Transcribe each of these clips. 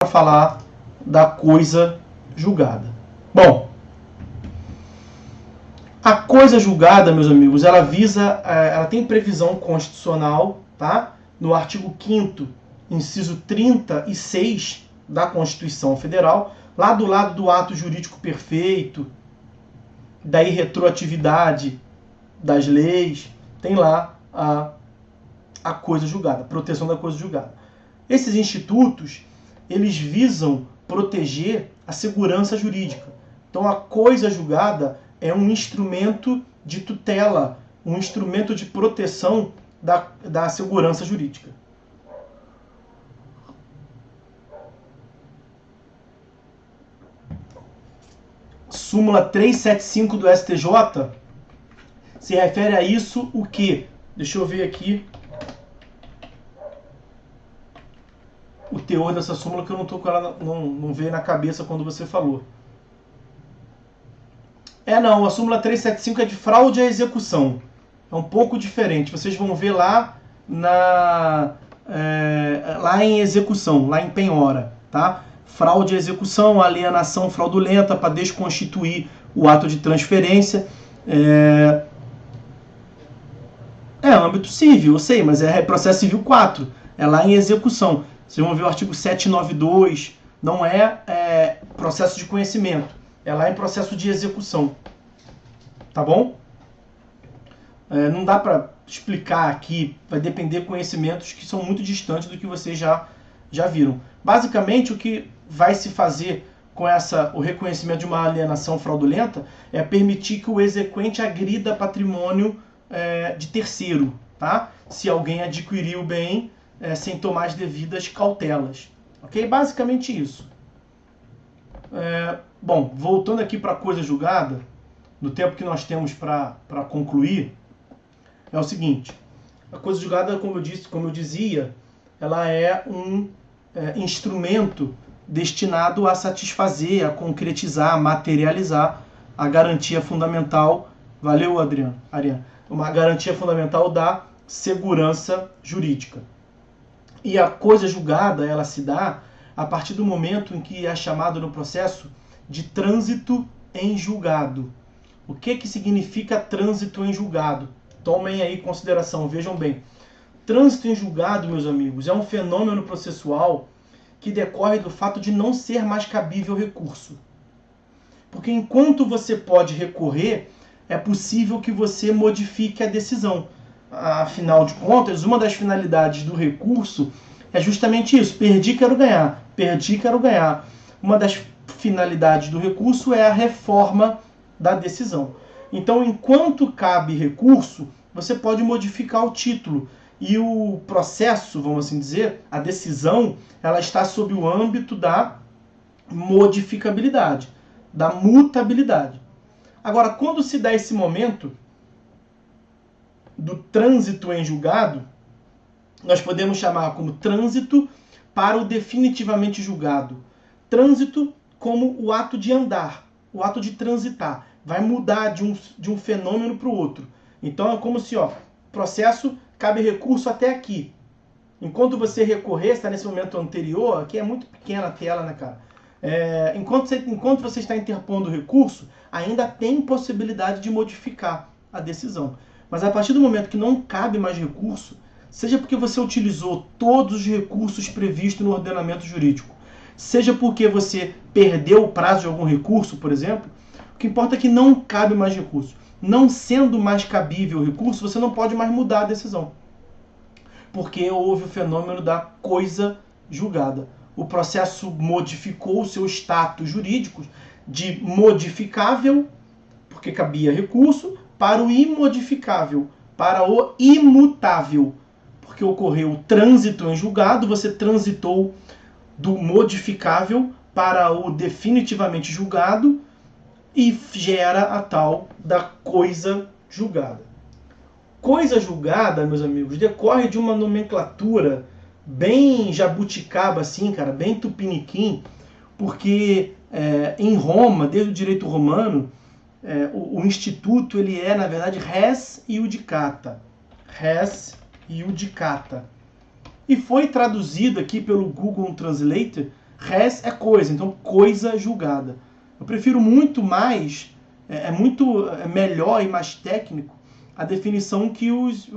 para falar da coisa julgada. Bom, a coisa julgada, meus amigos, ela tem previsão constitucional, tá? No artigo 5º, inciso 36 da Constituição Federal, lá do lado do ato jurídico perfeito, da irretroatividade das leis, tem lá a coisa julgada, proteção da coisa julgada. Esses institutos, eles visam proteger a segurança jurídica. Então, a coisa julgada é um instrumento de tutela, um instrumento de proteção da segurança jurídica. Súmula 375 do STJ se refere a isso o quê? Deixa eu ver aqui o teor dessa súmula, que eu não tô com ela, não veio na cabeça quando você falou. Não, a súmula 375 é de fraude à execução. É um pouco diferente. Vocês vão ver lá lá em execução, lá em penhora, tá? Fraude à execução, alienação fraudulenta para desconstituir o ato de transferência. Âmbito civil, eu sei, mas é processo civil 4. É lá em execução. Vocês vão ver o artigo 792. Não é processo de conhecimento. É lá em processo de execução. Tá bom? Não dá para explicar aqui. Vai depender de conhecimentos que são muito distantes do que vocês já viram. Basicamente, o que vai se fazer com o reconhecimento de uma alienação fraudulenta é permitir que o exequente agrida patrimônio de terceiro, tá? Se alguém adquirir o bem sem tomar as devidas cautelas. Ok? Basicamente isso. Bom, voltando aqui para a coisa julgada, no tempo que nós temos para concluir, é o seguinte: a coisa julgada, como eu dizia, ela é um instrumento destinado a satisfazer, a concretizar, a materializar a garantia fundamental, valeu, Ariana, uma garantia fundamental da segurança jurídica. E a coisa julgada, ela se dá a partir do momento em que é chamado no processo de trânsito em julgado. O que significa trânsito em julgado? Tomem aí em consideração, vejam bem. Trânsito em julgado, meus amigos, é um fenômeno processual que decorre do fato de não ser mais cabível recurso. Porque enquanto você pode recorrer, é possível que você modifique a decisão. Afinal de contas, uma das finalidades do recurso é justamente isso: perdi, quero ganhar. Perdi, quero ganhar. Uma das finalidades do recurso é a reforma da decisão. Então, enquanto cabe recurso, você pode modificar o título. E o processo, vamos assim dizer, a decisão, ela está sob o âmbito da modificabilidade, da mutabilidade. Agora, quando se dá esse momento do trânsito em julgado, nós podemos chamar como trânsito para o definitivamente julgado. Trânsito como o ato de andar, o ato de transitar. Vai mudar de um fenômeno para o outro. Então é como se, processo, cabe recurso até aqui. Enquanto você recorrer, está nesse momento anterior, aqui é muito pequena a tela, né, cara? Enquanto você está interpondo o recurso, ainda tem possibilidade de modificar a decisão. Mas a partir do momento que não cabe mais recurso, seja porque você utilizou todos os recursos previstos no ordenamento jurídico, seja porque você perdeu o prazo de algum recurso, por exemplo, o que importa é que não cabe mais recurso. Não sendo mais cabível o recurso, você não pode mais mudar a decisão. Porque houve o fenômeno da coisa julgada. O processo modificou o seu status jurídico de modificável, porque cabia recurso, para o imodificável, para o imutável. Porque ocorreu o trânsito em julgado, você transitou do modificável para o definitivamente julgado e gera a tal da coisa julgada. Coisa julgada, meus amigos, decorre de uma nomenclatura bem jabuticaba, assim, cara, bem tupiniquim, porque em Roma, desde o direito romano, o instituto ele é, na verdade, res iudicata. Res iudicata. E foi traduzido aqui pelo Google Translator Res é coisa, então coisa julgada. Eu prefiro muito mais, é melhor e mais técnico a definição que os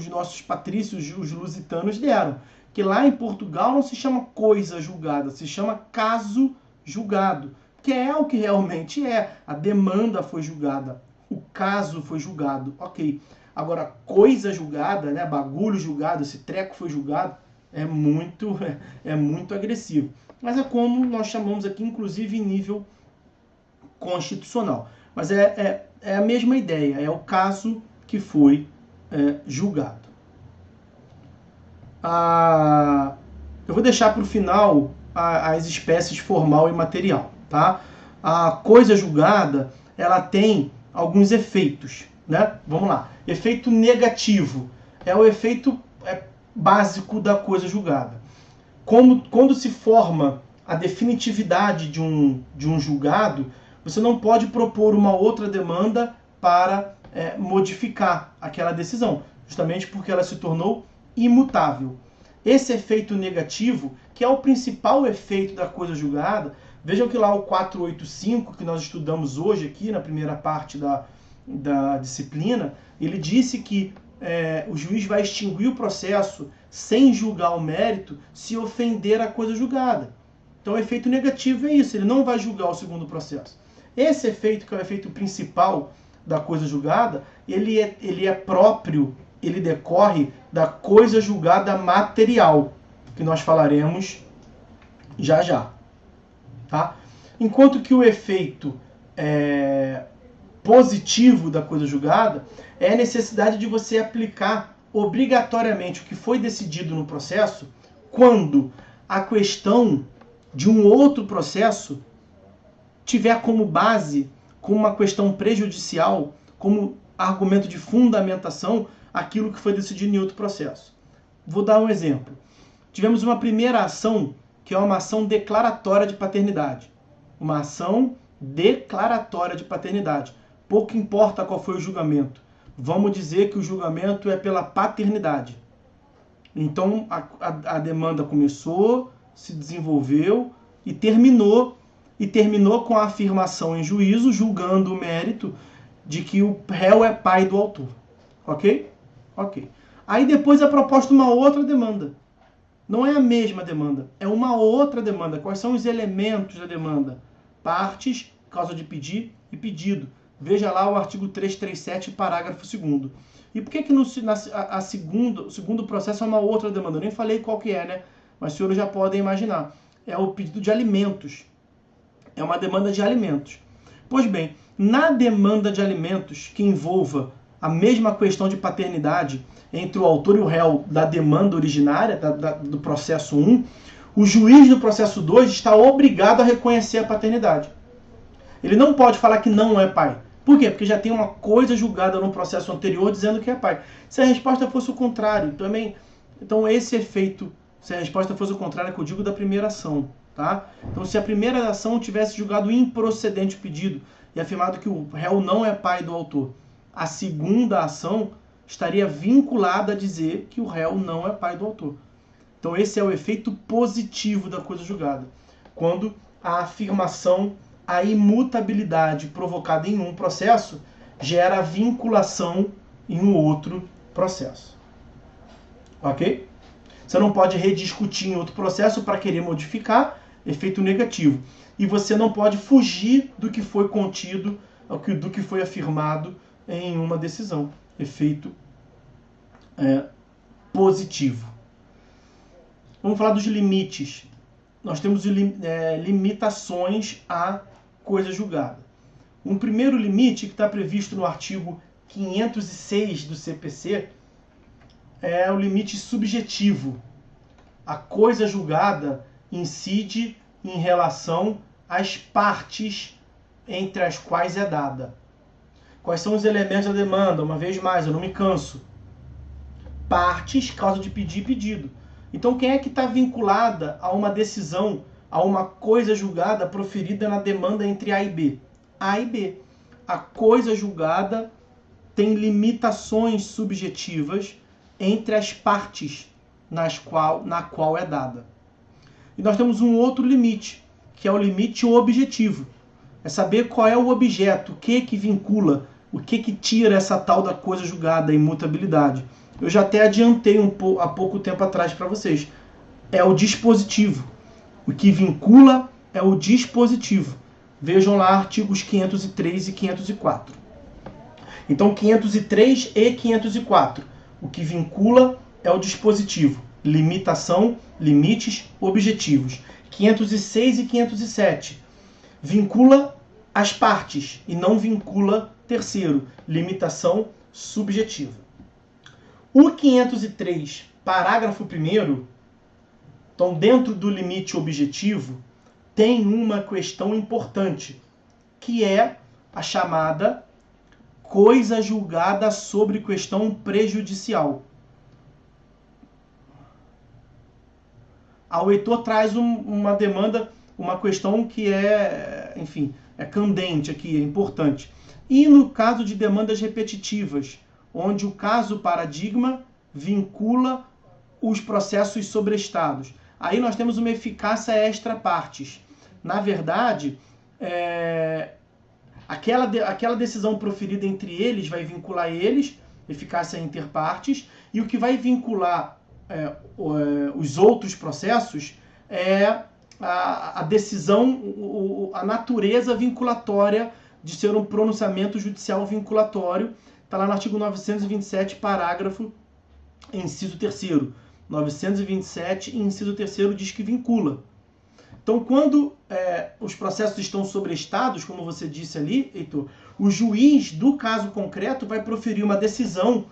nossos patrícios, os lusitanos, deram. Que lá em Portugal não se chama coisa julgada, se chama caso julgado. Que é o que realmente é. A demanda foi julgada, o caso foi julgado, ok. Agora, coisa julgada, né, bagulho julgado, esse treco foi julgado, é muito agressivo. Mas é como nós chamamos aqui, inclusive, em nível constitucional. Mas é a mesma ideia, é o caso que foi julgado. Eu vou deixar para o final as espécies formal e material. Tá? A coisa julgada, ela tem alguns efeitos. Né? Vamos lá. Efeito negativo é o efeito básico da coisa julgada. Quando se forma a definitividade de um julgado, você não pode propor uma outra demanda para modificar aquela decisão, justamente porque ela se tornou imutável. Esse efeito negativo, que é o principal efeito da coisa julgada, vejam que lá o 485, que nós estudamos hoje aqui na primeira parte da disciplina, ele disse que o juiz vai extinguir o processo sem julgar o mérito se ofender a coisa julgada. Então o efeito negativo é isso, ele não vai julgar o segundo processo. Esse efeito, que é o efeito principal da coisa julgada, ele é próprio, ele decorre da coisa julgada material, que nós falaremos já. Tá? Enquanto que o efeito positivo da coisa julgada é a necessidade de você aplicar obrigatoriamente o que foi decidido no processo quando a questão de um outro processo tiver como base, como uma questão prejudicial, como argumento de fundamentação, aquilo que foi decidido em outro processo. Vou dar um exemplo. Tivemos uma primeira ação, que é uma ação declaratória de paternidade. Uma ação declaratória de paternidade. Pouco importa qual foi o julgamento. Vamos dizer que o julgamento é pela paternidade. Então, a demanda começou, se desenvolveu e terminou com a afirmação em juízo, julgando o mérito de que o réu é pai do autor. Ok? Ok. Aí depois é proposta uma outra demanda. Não é a mesma demanda, é uma outra demanda. Quais são os elementos da demanda? Partes, causa de pedir e pedido. Veja lá o artigo 337, parágrafo 2º. E por que o segundo processo é uma outra demanda? Eu nem falei qual que é, né? Mas os senhores já podem imaginar. É o pedido de alimentos. É uma demanda de alimentos. Pois bem, na demanda de alimentos que envolva a mesma questão de paternidade entre o autor e o réu da demanda originária, do processo 1, o juiz do processo 2 está obrigado a reconhecer a paternidade. Ele não pode falar que não é pai. Por quê? Porque já tem uma coisa julgada no processo anterior dizendo que é pai. Se a resposta fosse o contrário, também... Então esse efeito, se a resposta fosse o contrário, é que eu digo da primeira ação. Tá? Então se a primeira ação tivesse julgado improcedente o pedido e afirmado que o réu não é pai do autor, a segunda ação estaria vinculada a dizer que o réu não é pai do autor. Então esse é o efeito positivo da coisa julgada. Quando a afirmação, a imutabilidade provocada em um processo gera vinculação em um outro processo. Ok? Você não pode rediscutir em outro processo para querer modificar, efeito negativo. E você não pode fugir do que foi contido, do que foi afirmado em uma decisão. Efeito positivo. Vamos falar dos limites. Nós temos limitações à coisa julgada. Um primeiro limite que está previsto no artigo 506 do CPC é o limite subjetivo. A coisa julgada incide em relação às partes entre as quais é dada. Quais são os elementos da demanda? Uma vez mais, eu não me canso. Partes, causa de pedir e pedido. Então, quem é que está vinculada a uma decisão, a uma coisa julgada proferida na demanda entre A e B? A e B. A coisa julgada tem limitações subjetivas entre as partes na qual é dada. E nós temos um outro limite, que é o limite objetivo. É saber qual é o objeto, o que vincula, o que tira essa tal da coisa julgada, a imutabilidade. Eu já até adiantei há pouco tempo atrás para vocês. É o dispositivo. O que vincula é o dispositivo. Vejam lá artigos 503 e 504. Então, 503 e 504. O que vincula é o dispositivo. Limitação, limites, objetivos. 506 e 507. Vincula as partes e não vincula terceiro. Limitação subjetiva. O 503, parágrafo 1º, então dentro do limite objetivo, tem uma questão importante, que é a chamada coisa julgada sobre questão prejudicial. O Heitor traz uma demanda, uma questão que é, enfim, é candente aqui, é importante. E no caso de demandas repetitivas, onde o caso paradigma vincula os processos sobrestados. Aí nós temos uma eficácia extra partes. Na verdade, aquela decisão proferida entre eles vai vincular eles, eficácia inter partes, e o que vai vincular os outros processos é a decisão, a natureza vinculatória de ser um pronunciamento judicial vinculatório. Está lá no artigo 927, parágrafo, inciso 3º. 927, inciso 3º, diz que vincula. Então, quando os processos estão sobrestados, como você disse ali, Heitor, o juiz do caso concreto vai proferir uma decisão,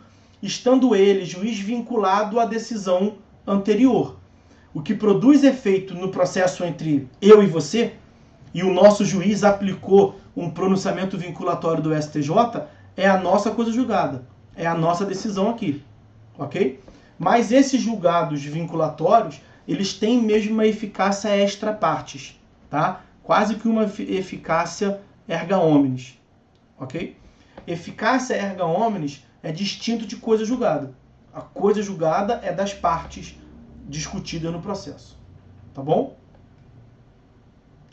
estando ele, juiz, vinculado à decisão anterior. O que produz efeito no processo entre eu e você, e o nosso juiz aplicou um pronunciamento vinculatório do STJ, é a nossa coisa julgada, é a nossa decisão aqui, ok? Mas esses julgados vinculatórios, eles têm mesmo uma eficácia extra partes, tá? Quase que uma eficácia erga omnes, ok? Eficácia erga omnes é distinto de coisa julgada. A coisa julgada é das partes discutidas no processo, tá bom?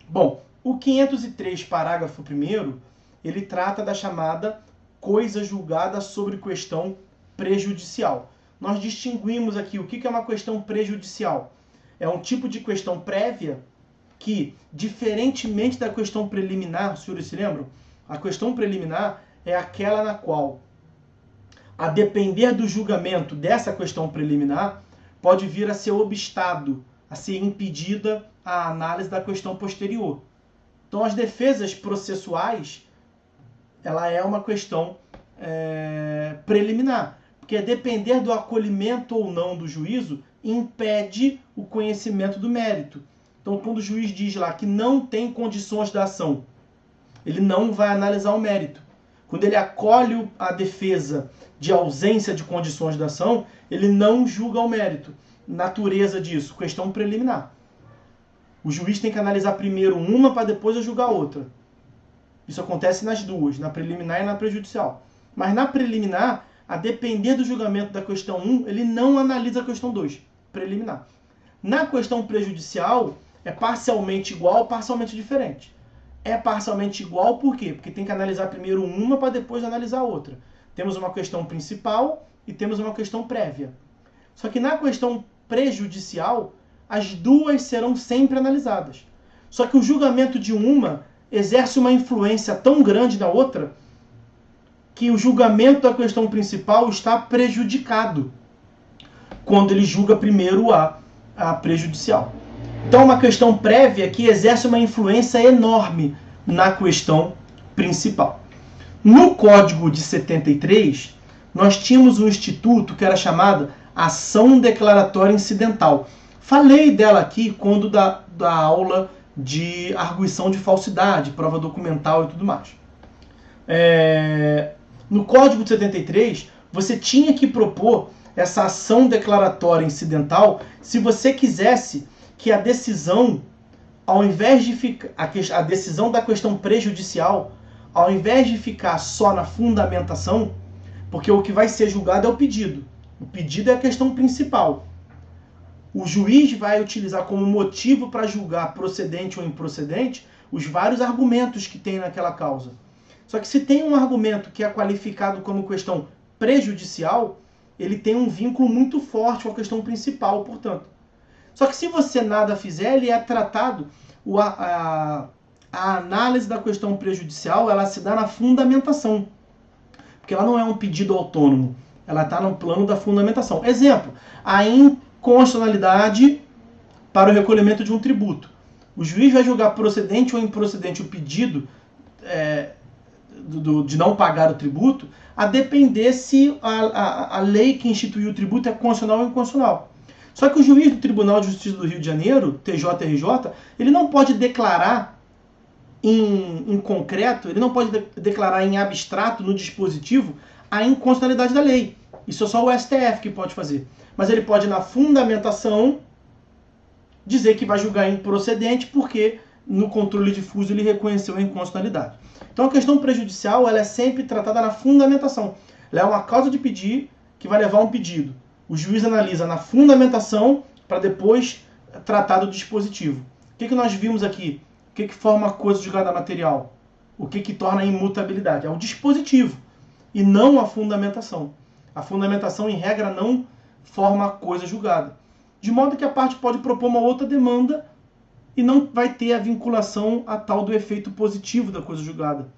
Bom, o 503, parágrafo 1º, ele trata da chamada coisa julgada sobre questão prejudicial. Nós distinguimos aqui o que é uma questão prejudicial. É um tipo de questão prévia que, diferentemente da questão preliminar, os senhores se lembram? A questão preliminar é aquela na qual, a depender do julgamento dessa questão preliminar, pode vir a ser obstado, a ser impedida a análise da questão posterior. Então, as defesas processuais, ela é uma questão preliminar, porque a depender do acolhimento ou não do juízo, impede o conhecimento do mérito. Então, quando o juiz diz lá que não tem condições da ação, ele não vai analisar o mérito. Quando ele acolhe a defesa de ausência de condições da ação, ele não julga o mérito. Natureza disso, questão preliminar. O juiz tem que analisar primeiro uma para depois julgar outra. Isso acontece nas duas, na preliminar e na prejudicial. Mas na preliminar, a depender do julgamento da questão 1, ele não analisa a questão 2, preliminar. Na questão prejudicial, é parcialmente igual, parcialmente diferente. É parcialmente igual por quê? Porque tem que analisar primeiro uma para depois analisar a outra. Temos uma questão principal e temos uma questão prévia. Só que na questão prejudicial, as duas serão sempre analisadas. Só que o julgamento de uma exerce uma influência tão grande na outra que o julgamento da questão principal está prejudicado quando ele julga primeiro a prejudicial. Então, uma questão prévia que exerce uma influência enorme na questão principal. No Código de 73, nós tínhamos um instituto que era chamado ação declaratória incidental. Falei dela aqui quando da aula de arguição de falsidade, prova documental e tudo mais. No Código de 73, você tinha que propor essa ação declaratória incidental se você quisesse que a decisão, ao invés de ficar, a decisão da questão prejudicial, ao invés de ficar só na fundamentação, porque o que vai ser julgado é o pedido. O pedido é a questão principal. O juiz vai utilizar como motivo para julgar procedente ou improcedente os vários argumentos que tem naquela causa. Só que se tem um argumento que é qualificado como questão prejudicial, ele tem um vínculo muito forte com a questão principal, portanto. Só que se você nada fizer, ele é tratado, a análise da questão prejudicial, ela se dá na fundamentação. Porque ela não é um pedido autônomo, ela está no plano da fundamentação. Exemplo, a inconstitucionalidade para o recolhimento de um tributo. O juiz vai julgar procedente ou improcedente o pedido de não pagar o tributo, a depender se a lei que instituiu o tributo é constitucional ou inconstitucional. Só que o juiz do Tribunal de Justiça do Rio de Janeiro, TJRJ, ele não pode declarar em concreto, ele não pode declarar em abstrato, no dispositivo, a inconstitucionalidade da lei. Isso é só o STF que pode fazer. Mas ele pode, na fundamentação, dizer que vai julgar improcedente porque no controle difuso ele reconheceu a inconstitucionalidade. Então a questão prejudicial ela é sempre tratada na fundamentação. Ela é uma causa de pedir que vai levar a um pedido. O juiz analisa na fundamentação para depois tratar do dispositivo. O que nós vimos aqui? O que forma a coisa julgada material? O que torna a imutabilidade? É o dispositivo e não a fundamentação. A fundamentação, em regra, não forma a coisa julgada. De modo que a parte pode propor uma outra demanda e não vai ter a vinculação a tal do efeito positivo da coisa julgada,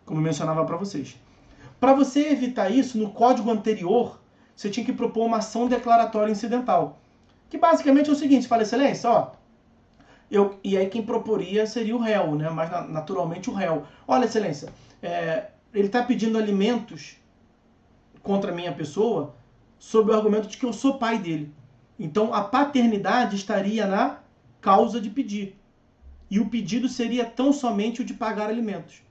como eu mencionava para vocês. Para você evitar isso, no código anterior, você tinha que propor uma ação declaratória incidental. Que basicamente é o seguinte, fala, excelência, ó, e aí quem proporia seria o réu, né? Mas naturalmente o réu. Olha, excelência, ele está pedindo alimentos contra a minha pessoa sob o argumento de que eu sou pai dele. Então a paternidade estaria na causa de pedir. E o pedido seria tão somente o de pagar alimentos.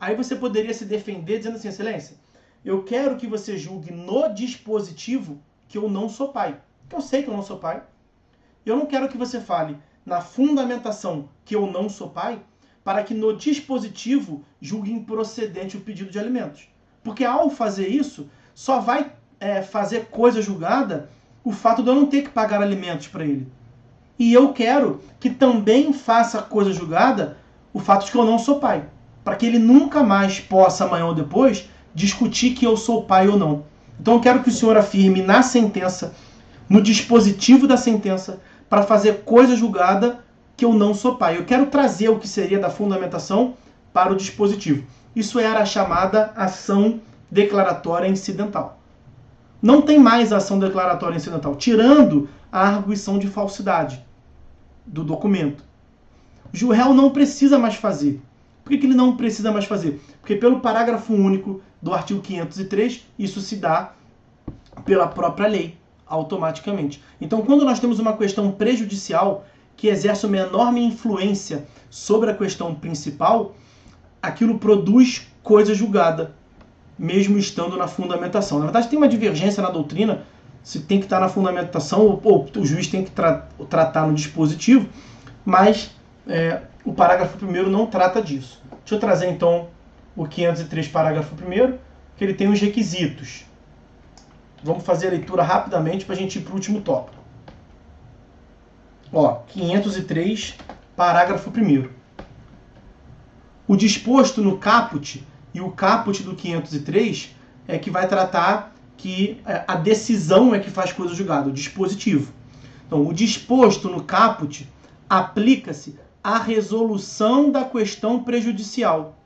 Aí você poderia se defender dizendo assim, excelência, eu quero que você julgue no dispositivo que eu não sou pai. Porque eu sei que eu não sou pai. Eu não quero que você fale na fundamentação que eu não sou pai, para que no dispositivo julgue improcedente o pedido de alimentos. Porque ao fazer isso, só vai fazer coisa julgada o fato de eu não ter que pagar alimentos para ele. E eu quero que também faça coisa julgada o fato de que eu não sou pai. Para que ele nunca mais possa, amanhã ou depois, discutir que eu sou pai ou não. Então eu quero que o senhor afirme na sentença, no dispositivo da sentença, para fazer coisa julgada que eu não sou pai. Eu quero trazer o que seria da fundamentação para o dispositivo. Isso era a chamada ação declaratória incidental. Não tem mais ação declaratória incidental, tirando a arguição de falsidade do documento. O réu não precisa mais fazer. Por que ele não precisa mais fazer? Porque pelo parágrafo único do artigo 503, isso se dá pela própria lei, automaticamente. Então, quando nós temos uma questão prejudicial que exerce uma enorme influência sobre a questão principal, aquilo produz coisa julgada, mesmo estando na fundamentação. Na verdade, tem uma divergência na doutrina, se tem que estar na fundamentação ou o juiz tem que tratar no dispositivo, mas o parágrafo 1º não trata disso. Deixa eu trazer, então, o 503, parágrafo 1º, que ele tem os requisitos. Vamos fazer a leitura rapidamente para a gente ir para o último tópico. Ó, 503, parágrafo 1º. O disposto no caput, e o caput do 503 é que vai tratar que a decisão é que faz coisa julgada, o dispositivo. Então, o disposto no caput aplica-se à resolução da questão prejudicial,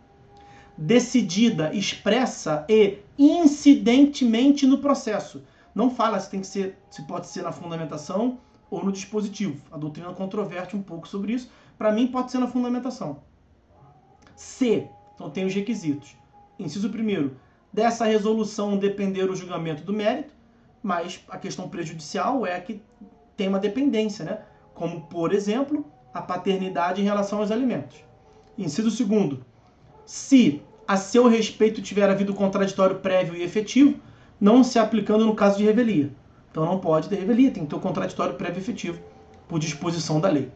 decidida, expressa e incidentemente no processo. Não fala se pode ser na fundamentação ou no dispositivo. A doutrina controverte um pouco sobre isso. Para mim, pode ser na fundamentação. Então tem os requisitos. Inciso 1º, dessa resolução depender o julgamento do mérito, mas a questão prejudicial é que tem uma dependência, né? Como, por exemplo, a paternidade em relação aos alimentos. Inciso 2º, se a seu respeito tiver havido contraditório prévio e efetivo, não se aplicando no caso de revelia. Então não pode ter revelia, tem que ter o contraditório prévio e efetivo, por disposição da lei.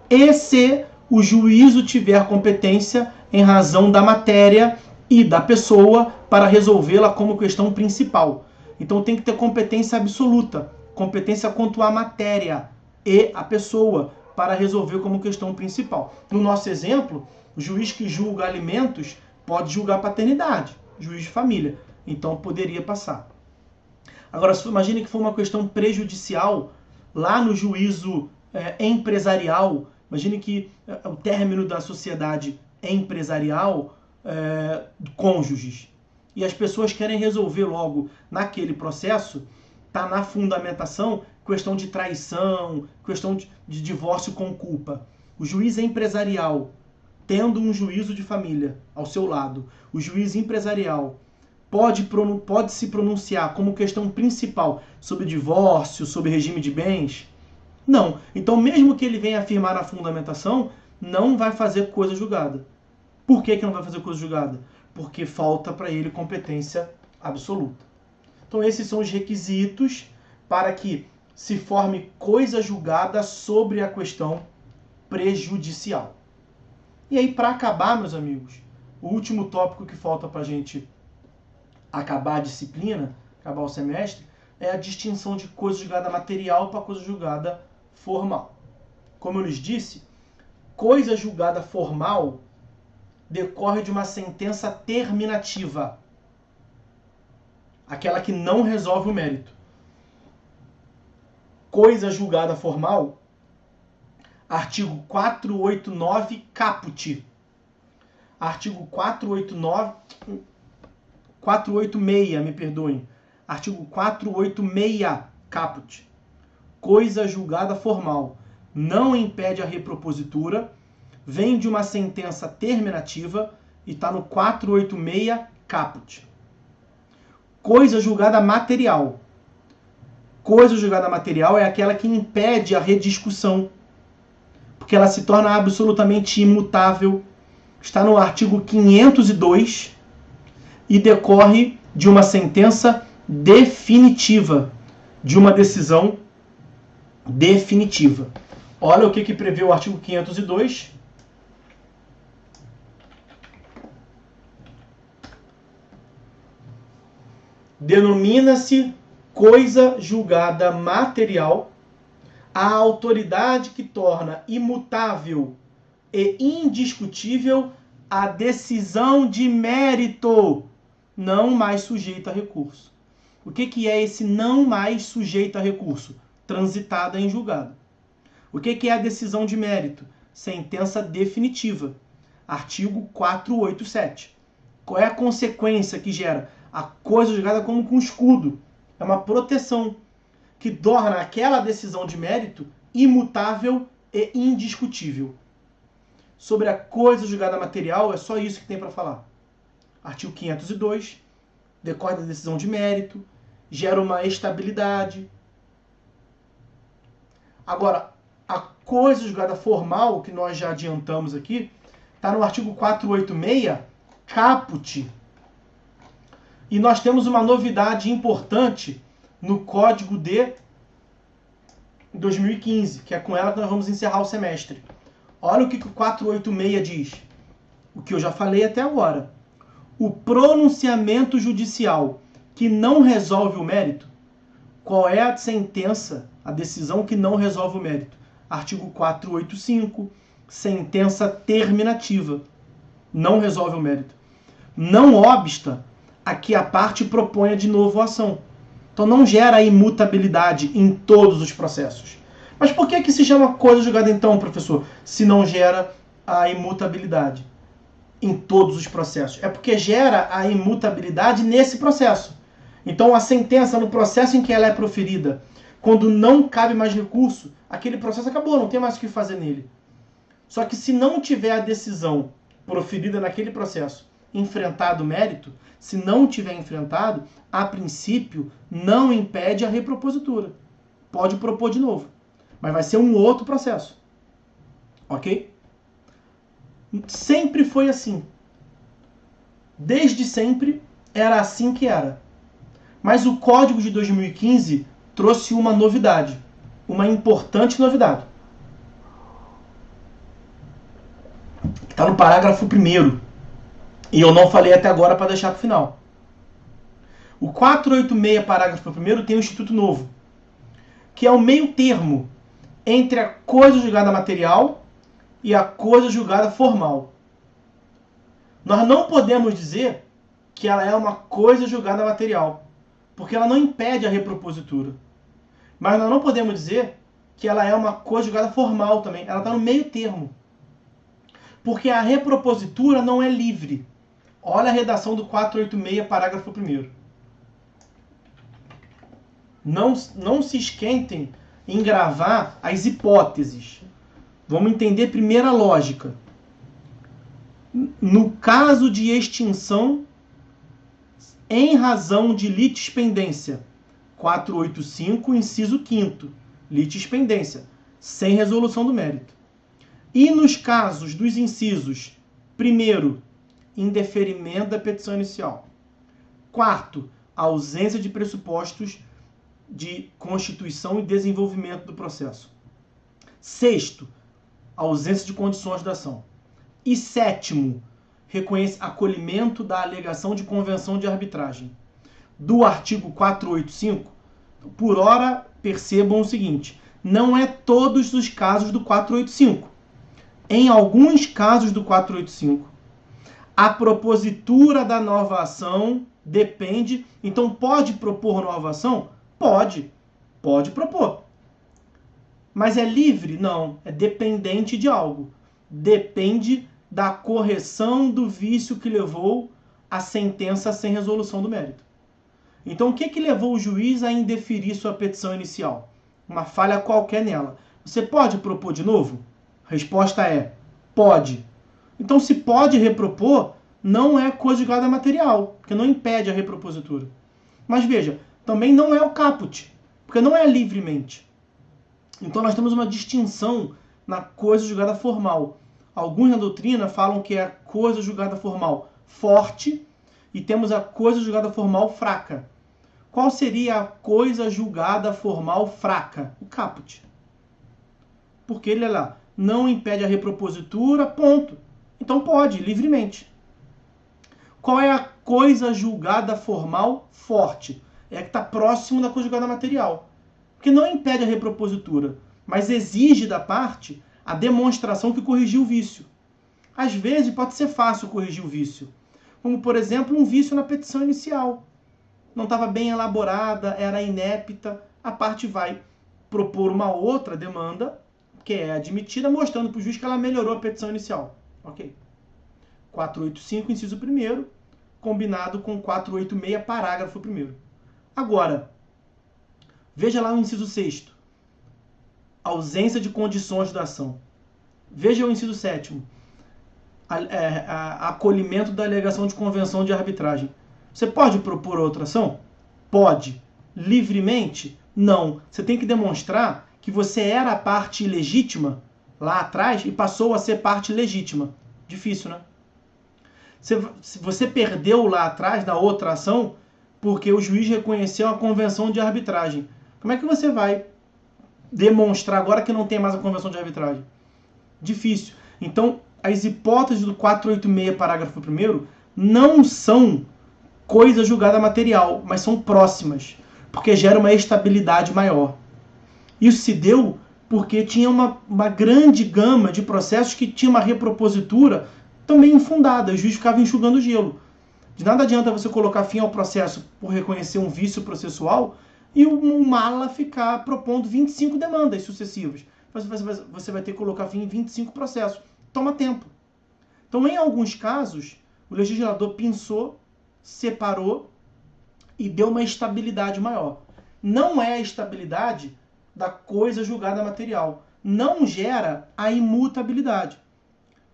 E se o juízo tiver competência em razão da matéria e da pessoa para resolvê-la como questão principal. Então tem que ter competência absoluta, competência quanto à matéria e a pessoa, para resolver como questão principal. No nosso exemplo, o juiz que julga alimentos pode julgar paternidade, juiz de família, então poderia passar. Agora, imagine que for uma questão prejudicial, lá no juízo empresarial, imagine que o término da sociedade empresarial, cônjuges, e as pessoas querem resolver logo naquele processo, está na fundamentação, questão de traição, questão de divórcio com culpa. O juiz empresarial, tendo um juízo de família ao seu lado, o juiz empresarial pode se pronunciar como questão principal sobre divórcio, sobre regime de bens? Não. Então, mesmo que ele venha afirmar na fundamentação, não vai fazer coisa julgada. Por que não vai fazer coisa julgada? Porque falta para ele competência absoluta. Então, esses são os requisitos para que se forme coisa julgada sobre a questão prejudicial. E aí, para acabar, meus amigos, o último tópico que falta para a gente acabar a disciplina, acabar o semestre, é a distinção de coisa julgada material para coisa julgada formal. Como eu lhes disse, coisa julgada formal decorre de uma sentença terminativa, aquela que não resolve o mérito. Coisa julgada formal, artigo 489 caput. Artigo 486, me perdoem. Artigo 486 caput. Coisa julgada formal não impede a repropositura, vem de uma sentença terminativa e está no 486 caput. Coisa julgada material. Coisa julgada material é aquela que impede a rediscussão, porque ela se torna absolutamente imutável. Está no artigo 502 e decorre de uma sentença definitiva, de uma decisão definitiva. Olha o que prevê o artigo 502. Denomina-se coisa julgada material a autoridade que torna imutável e indiscutível a decisão de mérito, não mais sujeita a recurso. O que é esse não mais sujeita a recurso? Transitada em julgado. O que é a decisão de mérito? Sentença definitiva. Artigo 487. Qual é a consequência que gera? A coisa julgada como com escudo. É uma proteção que torna aquela decisão de mérito imutável e indiscutível. Sobre a coisa julgada material, é só isso que tem para falar. Artigo 502, decorre da decisão de mérito, gera uma estabilidade. Agora, a coisa julgada formal, que nós já adiantamos aqui, está no artigo 486, caput. E nós temos uma novidade importante no Código de 2015, que é com ela que nós vamos encerrar o semestre. Olha o que o 486 diz. O que eu já falei até agora. O pronunciamento judicial que não resolve o mérito. Qual é a sentença, a decisão que não resolve o mérito? Artigo 485, sentença terminativa. Não resolve o mérito. Não obsta a que a parte proponha de novo a ação. Então não gera imutabilidade em todos os processos. Mas por que se chama coisa julgada então, professor, se não gera a imutabilidade em todos os processos? É porque gera a imutabilidade nesse processo. Então a sentença no processo em que ela é proferida, quando não cabe mais recurso, aquele processo acabou, não tem mais o que fazer nele. Só que se não tiver a decisão proferida naquele processo enfrentado o mérito, se não tiver enfrentado, a princípio não impede a repropositura. Pode propor de novo. Mas vai ser um outro processo. Ok? Sempre foi assim. Desde sempre era assim que era. Mas o Código de 2015 trouxe uma novidade. Uma importante novidade. Está no parágrafo 1º. E eu não falei até agora para deixar para o final. O 486, parágrafo 1º, tem um Instituto Novo. que é o meio termo entre a coisa julgada material e a coisa julgada formal. Nós não podemos dizer que ela é uma coisa julgada material, porque ela não impede a repropositura. Mas nós não podemos dizer que ela é uma coisa julgada formal também. Ela está no meio termo. Porque a repropositura não é livre. Olha a redação do 486, parágrafo 1º. Não se esquentem em gravar as hipóteses. Vamos entender primeiro a lógica. No caso de extinção em razão de litispendência, 485, inciso 5º, litispendência, sem resolução do mérito. E nos casos dos incisos, primeiro, indeferimento da petição inicial. Quarto, ausência de pressupostos de constituição e desenvolvimento do processo. Sexto, ausência de condições da ação. E sétimo, reconhece acolhimento da alegação de convenção de arbitragem. Do artigo 485, por ora, percebam o seguinte, não é todos os casos do 485. Em alguns casos do 485, a propositura da nova ação depende... Então, pode propor nova ação? Pode. Pode propor. Mas é livre? Não. É dependente de algo. Depende da correção do vício que levou a sentença sem resolução do mérito. Então, o que levou o juiz a indeferir sua petição inicial? Uma falha qualquer nela. Você pode propor de novo? A resposta é, pode. Então, se pode repropor, não é coisa julgada material, porque não impede a repropositura. Mas veja, também não é o caput, porque não é livremente. Então, nós temos uma distinção na coisa julgada formal. Alguns na doutrina falam que é a coisa julgada formal forte e temos a coisa julgada formal fraca. Qual seria a coisa julgada formal fraca? O caput. Porque ele é lá, não impede a repropositura, ponto. Então pode, livremente. Qual é a coisa julgada formal forte? É a que está próximo da coisa julgada material. Porque não impede a repropositura, mas exige da parte a demonstração que corrigiu o vício. Às vezes pode ser fácil corrigir o vício. Como, por exemplo, um vício na petição inicial. Não estava bem elaborada, era inepta. A parte vai propor uma outra demanda, que é admitida, mostrando para o juiz que ela melhorou a petição inicial. Ok. 485, inciso 1º, combinado com 486, parágrafo 1º. Agora, veja lá o inciso 6º. Ausência de condições da ação. Veja o inciso 7º. Acolhimento da alegação de convenção de arbitragem. Você pode propor outra ação? Pode. Livremente? Não. Você tem que demonstrar que você era a parte ilegítima lá atrás e passou a ser parte legítima. Difícil, né? Se você perdeu lá atrás na outra ação porque o juiz reconheceu a convenção de arbitragem. Como é que você vai demonstrar agora que não tem mais a convenção de arbitragem? Difícil. Então, as hipóteses do 486, parágrafo 1º, não são coisa julgada material, mas são próximas, porque gera uma estabilidade maior. Isso se deu porque tinha uma grande gama de processos que tinha uma repropositura também infundada, o juiz ficava enxugando gelo. De nada adianta você colocar fim ao processo por reconhecer um vício processual e o mala ficar propondo 25 demandas sucessivas. Você vai ter que colocar fim em 25 processos. Toma tempo. Então, em alguns casos, o legislador pensou, separou e deu uma estabilidade maior. Não é a estabilidade da coisa julgada material. Não gera a imutabilidade.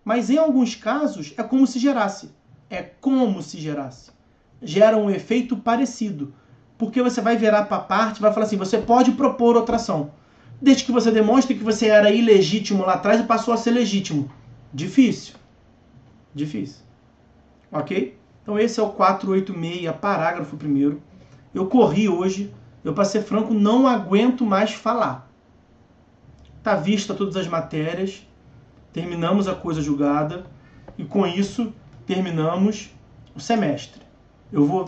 Mas em alguns casos é como se gerasse. É como se gerasse. Gera um efeito parecido. Porque você vai virar para a parte e vai falar assim, você pode propor outra ação. Desde que você demonstre que você era ilegítimo lá atrás e passou a ser legítimo. Difícil. Difícil. Ok? Então esse é o 486, parágrafo 1º. Eu corri hoje. Eu, para ser franco, não aguento mais falar. Está vista todas as matérias. Terminamos a coisa julgada. E com isso, terminamos o semestre. Eu vou